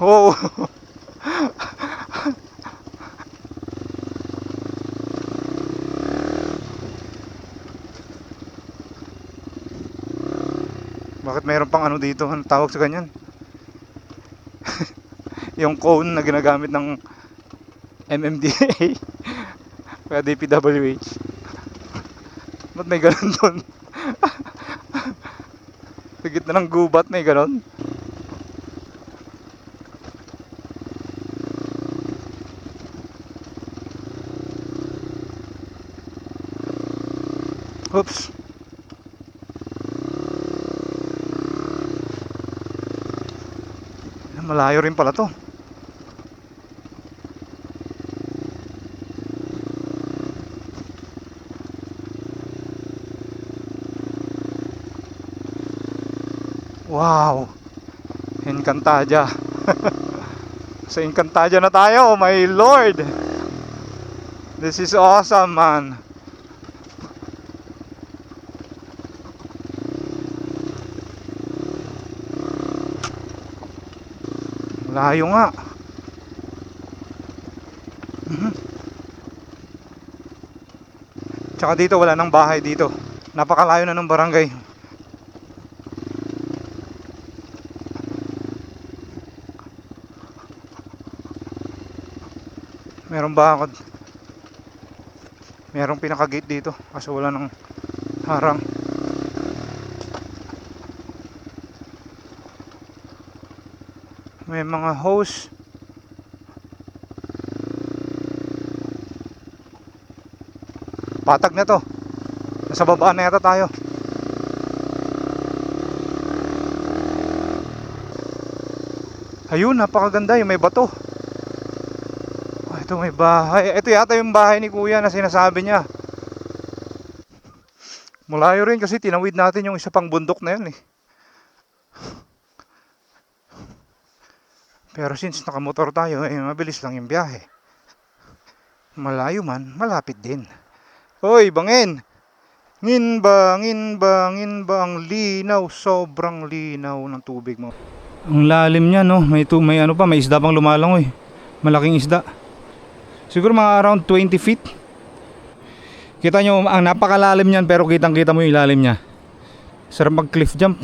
Oh. Bakit mayroon pang ano dito? Anong tawag sa ganyan? Yung cone na ginagamit ng MMDA. Kaya DPWH. Ba't may ganun doon? Sa gitna ng gubat may ganun. Oops. Malayo rin pala to. Wow. Encantadia. Sa Encantadia na tayo, oh my lord. This is awesome, man. Layo nga. Tsaka dito wala nang bahay dito. Napakalayo na ng barangay. Meron bakod. Merong pinaka-gate dito kasi wala nang harang. May mga hose. Patag na to. Nasa baba na yata tayo. Ayun, napakaganda yung may bato. Oh, ito may bahay. Ito yata yung bahay ni kuya na sinasabi niya. Malayo rin kasi tinawid natin yung isa pang bundok na yun eh. Pero since nakamotor tayo, eh, mabilis lang yung biyahe. Malayo man, malapit din. Hoy, bangin! Nginba, ang linaw, sobrang linaw ng tubig mo. Ang lalim niya, no? May ano pa, may isda pang lumalangoy. Malaking isda. Siguro mga around 20 feet. Kita nyo, ang napakalalim niyan pero kitang-kita mo yung ilalim niya. Sarap mag cliff jump.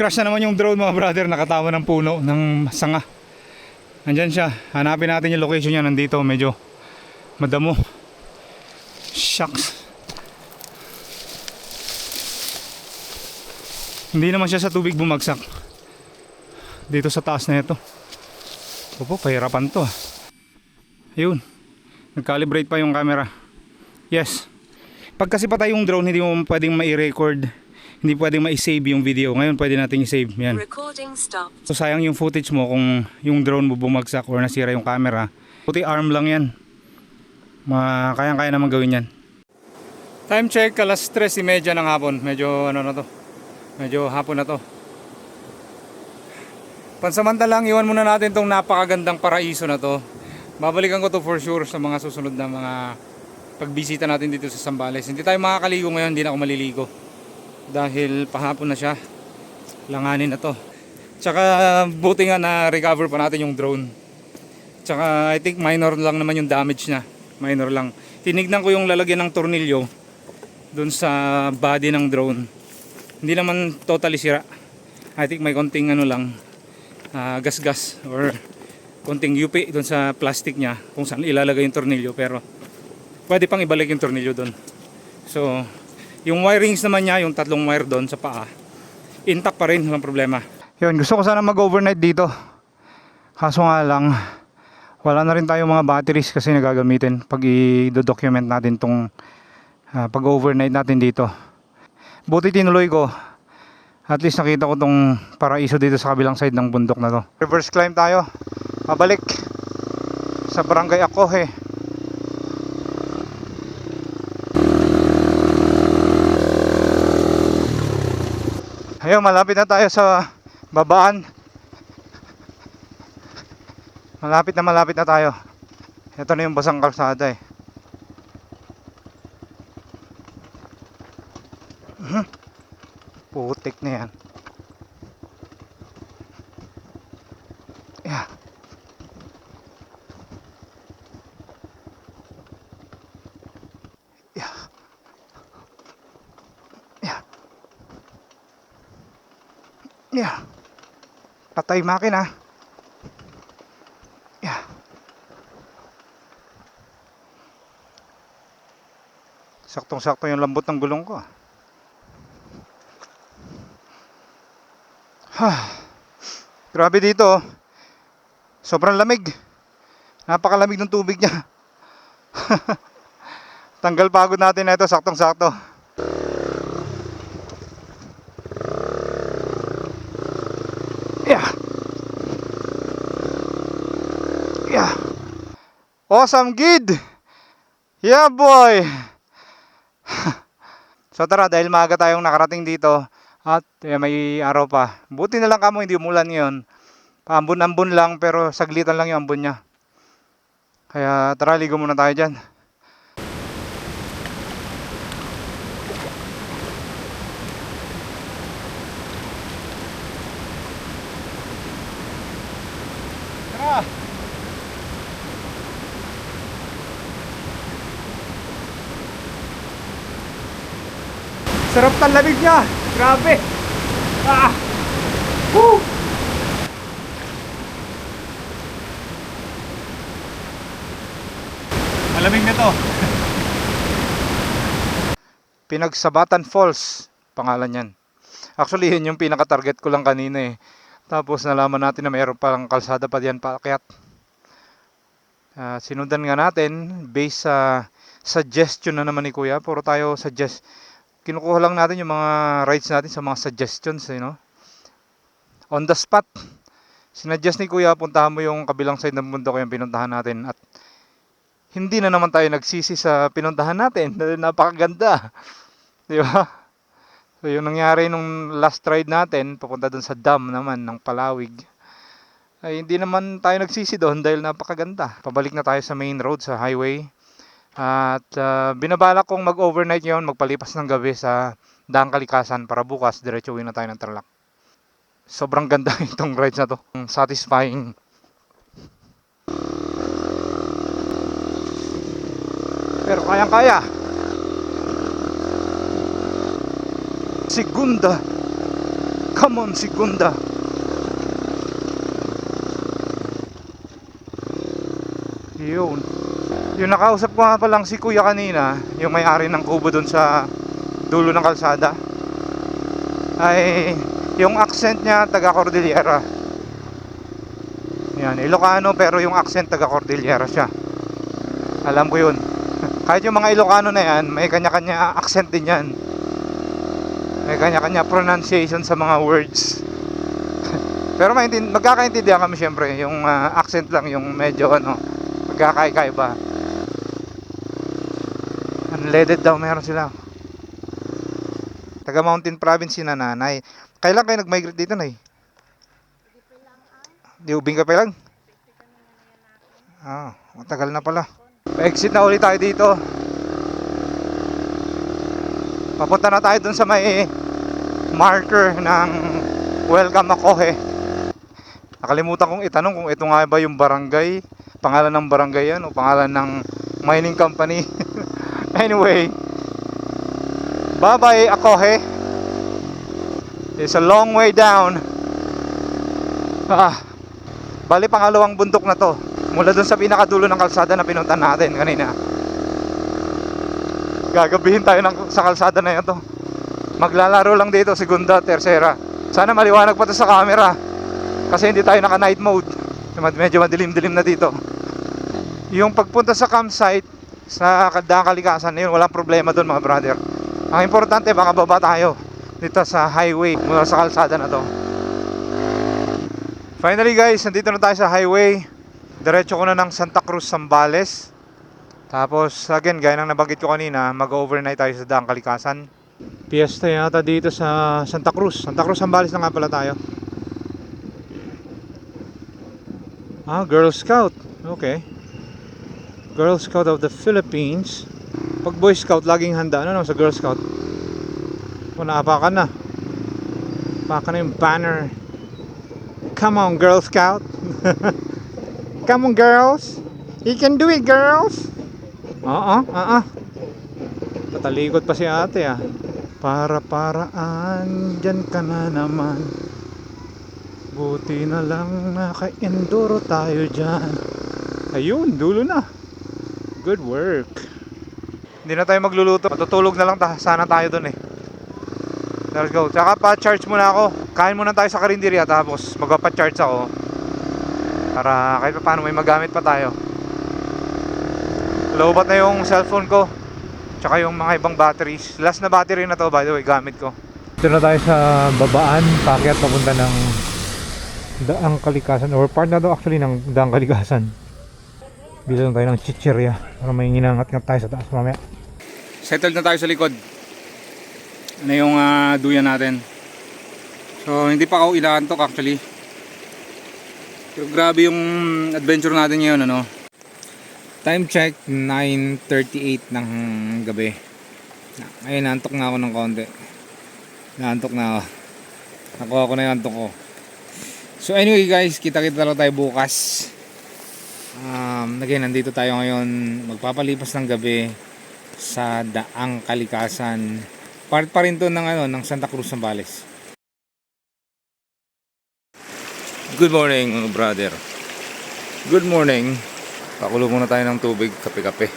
Nag-crash na naman yung drone mga brother, nakatawa ng puno ng sanga. Andyan siya, hanapin natin yung location niya, nandito, medyo madamo. Shucks. Hindi naman siya sa tubig bumagsak. Dito sa taas na ito. Opo, pahirapan to. Ayun, nag-calibrate pa yung camera. Yes. Pag kasi patay yung drone, hindi mo pwedeng ma-record, hindi pwedeng ma-save yung video. Ngayon pwede natin i-save. Yan. Recording stopped. So sayang yung footage mo kung yung drone mo bumagsak or nasira yung camera. Puti arm lang yan. Kayang-kaya naman gawin yan. Time check, alas 3:30 ng hapon. Medyo ano na to. Medyo hapon na to. Pansamantalang iwan muna natin tong napakagandang paraiso na to. Babalikan ko to for sure sa mga susunod na mga pagbisita natin dito sa Zambales. Hindi tayo makakaligo ngayon, hindi na ako maliligo. Dahil pahapon na siya. Langanin na to. Tsaka buti nga na recover pa natin yung drone. Tsaka I think minor lang naman yung damage niya. Minor lang. Tinignan ko yung lalagyan ng tornilyo dun sa body ng drone. Hindi naman totally sira. I think may konting ano lang, gas-gas or konting yupi dun sa plastic niya kung saan ilalagay yung tornilyo, pero pwede pang ibalik yung tornilyo dun. So yung wirings naman niya, yung tatlong wire dun sa paa, intact pa rin, walang problema. Yun, gusto ko sana mag-overnight dito, kaso nga lang wala na rin tayo mga batteries kasi nagagamitin pag i-document natin tong pag-overnight natin dito. Buti tinuloy ko. At least nakita ko tong paraiso dito sa kabilang side ng bundok na to. Reverse climb tayo. Pabalik sa Barangay Acoje. Ayun, malapit na tayo sa babaan. Malapit na tayo. Ito na yung basang kalsada eh. Putik na yan. Yeah. Yeah. Yeah. Yeah. Patay makina. Yeah. Saktong-sakto yung lambot ng gulong ko. Grabe dito. Sobrang lamig. Napakalamig ng tubig niya. Tanggal pagod natin na ito, saktong-sakto. Yeah. Yeah. Awesome gid. Yeah boy. So tara, dahil maaga tayong nakarating dito at may araw pa. Buti na lang kamo hindi umulan ngayon. Paambon-ambon lang pero saglitan lang yung ambon niya. Kaya tara, ligo muna tayo dyan. Tara! Sarap ng lamig niya! Grabe! Ah! Woo! Malamig na to. Pinagsabatan Falls, pangalan yan. Actually, yun yung pinaka-target ko lang kanina eh. Tapos nalaman natin na mayroon palang kalsada pa diyan paakyat. Sinundan nga natin based sa suggestion na naman ni Kuya. Puro tayo suggest. Kinukuha lang natin yung mga rides natin sa mga suggestions, you know. On the spot. Sinuggest ni Kuya, puntahan mo yung kabilang side ng bundok yung pinuntahan natin. At hindi na naman tayo nagsisi sa pinuntahan natin. Dahil napakaganda. Di ba? So yung nangyari nung last ride natin, papunta dun sa dam naman ng Palawig. Ay hindi naman tayo nagsisi doon dahil napakaganda. Pabalik na tayo sa main road, sa highway. At binabalak kong mag-overnight yun, magpalipas ng gabi sa Daang Kalikasan para bukas diretso uwi na tayo ng Tarlac. Sobrang ganda itong rides na to. Satisfying. Pero kayang-kaya. Segunda. Come on, Segunda. Yun. Yung nakausap ko nga palang si Kuya kanina, yung may-ari ng kubo dun sa dulo ng kalsada, ay yung accent niya taga Cordillera. Yan, Ilocano pero yung accent taga Cordillera siya. Alam ko yun. Kahit yung mga Ilocano na yan, may kanya-kanya accent din yan. May kanya-kanya pronunciation sa mga words. Pero magkakaintindihan kami syempre. Yung accent lang yung medyo magkakaiba. Unleaded daw meron sila. Taga Mountain Province si nanay. Kailan kayo nag-migrate dito, Nay? Di ubing ka pa lang? Matagal na pala. Pa-exit na ulit tayo dito. Papunta na tayo dun sa may marker ng Welcome Makohe. Nakalimutan kong itanong kung ito nga ba yung barangay, pangalan ng barangay yan o pangalan ng mining company. Anyway, bye bye Akohe. It's a long way down. Bali pangalawang bundok na to mula dun sa pinakadulo ng kalsada na pinuntan natin kanina. Gagabihin tayo sa kalsada na ito. Maglalaro lang dito, segunda, tercera. Sana maliwanag pa to sa camera kasi hindi tayo naka night mode. Medyo madilim-dilim na dito. Yung pagpunta sa campsite sa Daang Kalikasan, yun, walang problema doon mga brother. Ang importante, baka baba tayo dito sa highway mula sa kalsada na to. Finally guys, nandito na tayo sa highway. Diretso ko na ng Santa Cruz, Zambales. Tapos again, gaya ng nabanggit ko kanina, mag-overnight tayo sa Daang Kalikasan. Fiesta yata dito sa Santa Cruz. Santa Cruz, Zambales na nga pala tayo. Girl Scout. Okay. Girl Scout of the Philippines. Pag Boy Scout, laging handa. Ano naman sa Girl Scout? Naapakan na. Apakan na yung banner. Come on, Girl Scout. Come on, girls. You can do it, girls. Tatalikod pa si ate Para-paraan, dyan ka na naman. Buti na lang naka-enduro tayo dyan. Ayun, dulo na. Good work. Hindi na tayo magluluto. Matutulog na lang sana tayo dun Let's go. Tsaka pa-charge muna ako. Kain muna tayo sa karinderya tapos magpa-charge ako. Para kahit paano may magamit pa tayo. Lowbat na yung cellphone ko. Tsaka yung mga ibang batteries. Last na battery na to, by the way, gamit ko. Dito na tayo sa babaan. Paakyat papunta ng Daang Kalikasan. Or part na to actually ng Daang Kalikasan. Bilang tayo ng chichirya para may nginangat-ngat tayo sa taas mamaya. Settled na tayo sa likod. Ano yung duyan natin. So hindi pa ako inaantok actually. Pero grabe yung adventure natin ngayon Time check 9:38 ng gabi. Ngayon naantok na ako ng konti. Naantok na ako. Nakuha ko na yung antok ko. So anyway guys, kita-kita lang tayo bukas. Again, nandito tayo ngayon, magpapalipas ng gabi sa Daang Kalikasan. Part pa rin to ng Santa Cruz, Zambales. Good morning mga brother. Good morning. Pakulo muna tayo ng tubig, kape-kape.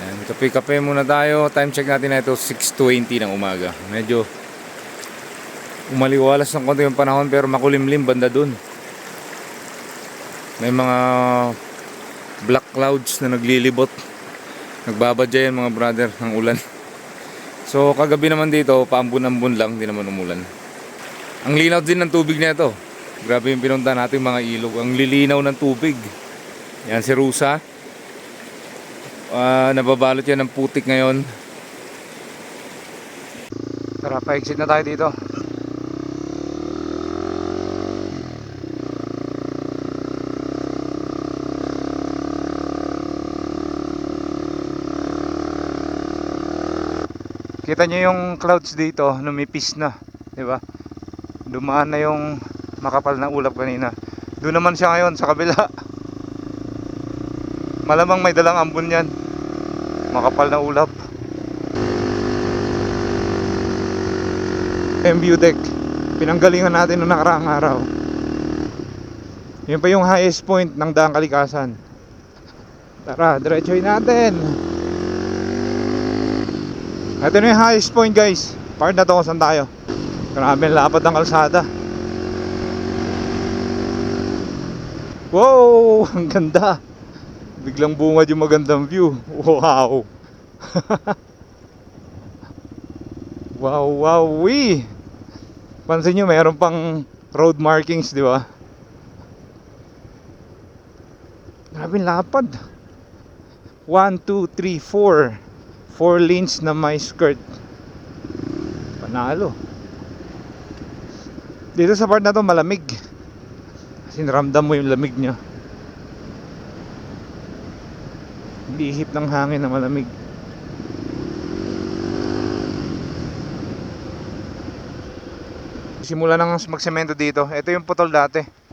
Ayan, kape-kape muna tayo. Time check natin na ito 6:20 ng umaga. Medyo umaliwalas ng konti yung panahon pero makulimlim banda dun. May mga black clouds na naglilibot. Nagbabadya yan mga brother ng ulan. So kagabi naman dito paambun-ambun lang, hindi naman umulan. Ang linaw din ng tubig na ito. Grabe yung pinunta natin mga ilog. Ang lilinaw ng tubig. Yan si Rusa. Nababalot yan ng putik ngayon. Tara, pa-exit na tayo dito. Kita nyo yung clouds dito, lumipis na, di ba? Dumaan na yung makapal na ulap kanina. Doon naman siya ngayon sa kabila. Malamang may dalang ambon yan. makapal na ulap. MView deck, pinanggalingan natin noong nakaraang araw. Yun pa yung highest point ng Daang Kalikasan. Tara, diretsoy natin. Ito na yung highest point, guys. Part na to kung saan tayo. Grabe, lapad ng kalsada. Wow, ang ganda. Biglang bungad yung magandang view. Wow. Wow, wow, wee. Pansin nyo, mayroon pang road markings, di ba? Grabe, lapad. 1, 2, 3, 4. 4 lanes na may skirt. Panalo. Dito sa part na to malamig. Kasi ramdam mo yung lamig niya. Lihip ng hangin na malamig. Simula nang magsemento dito. Ito yung putol dati.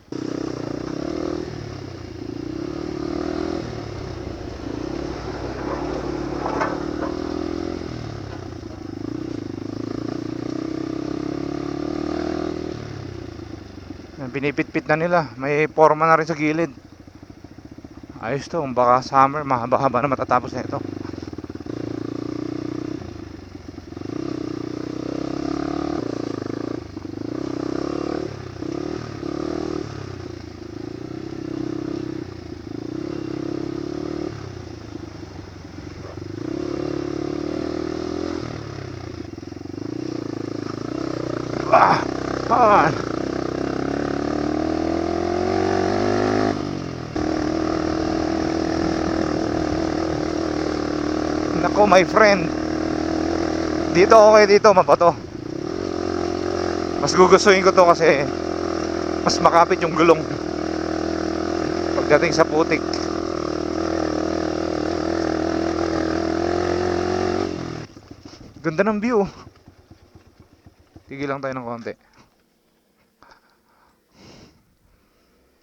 Binipit-pit na nila. May forma na rin sa gilid. Ayos to. Baka summer, mahaba-haba na matatapos na ito. Ah! Nako, my friend. Dito okay, dito mapato. Mas gugustuhin ko to kasi mas makapit yung gulong pagdating sa putik. Ganda ng view. Tigil lang tayo ng konti.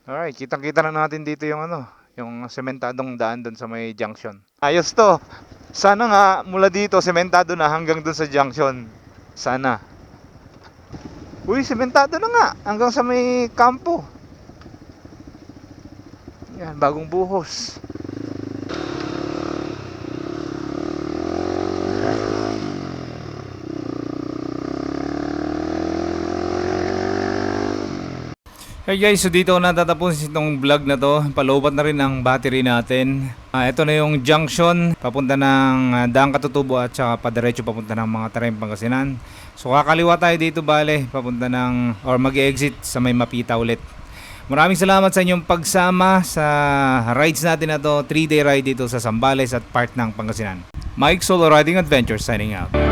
Alright, kitang-kita na natin dito yung yung sementadong daan doon sa may junction. Ayos to. Sana nga mula dito sementado na hanggang doon sa junction. Sana. Uy, sementado na nga hanggang sa may kampo. Yan, bagong buhos. Hey guys, so dito ko natatapusin itong vlog na to. Paloobat na rin ang battery natin. Ito na yung junction papunta ng Daang Katutubo at saka padiretso papunta ng mga Tarayang Pangasinan. So kakaliwa tayo dito bale papunta ng or mag-exit sa may Mapita ulit. Maraming salamat sa inyong pagsama sa rides natin na to. 3-day ride dito sa Zambales at part ng Pangasinan. Mike Solo Riding Adventures signing out.